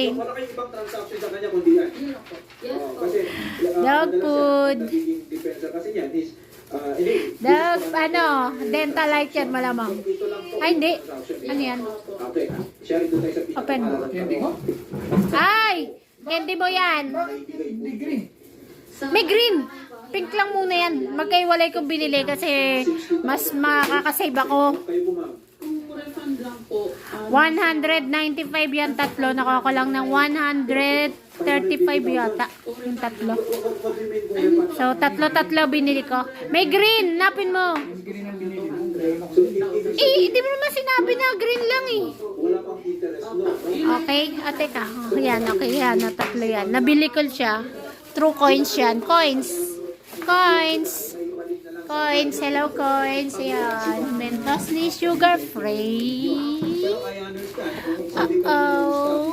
Wala kayong ibang transaction sa kanya kundi yan. Yes po. Kasi Dog food. nagiging depensa kasi yan is Dog, dental light yan malamang. ito lang po. Ay, hindi. Ano yan? Okay, share ito tayo sa Open mo. Candy ko? Ay! Candy mo yan. Hindi green. May green. Pink lang muna yan. Magkaiwalay kong binili kasi mas makakasave ako. Kayo po ma'am. Kung refund lang po, 195 yan tatlo. Nakuha ko lang ng 135 yata. Yung tatlo. What do you mean kung refund? So, tatlo binili ko. May green. Napin mo. Yung green ang binili mo. So, Hindi mo naman sinabi na green lang eh. wala pang interest, no? Okay? Teka. Yan, okay. Yan, tatlo yan. Nabili ko siya. True coins yan. Coins. Coins. Coins. Hello, coins. Yan. Mentos ni sugar free. Pero I understand. Kung sabi ko, Uh-oh.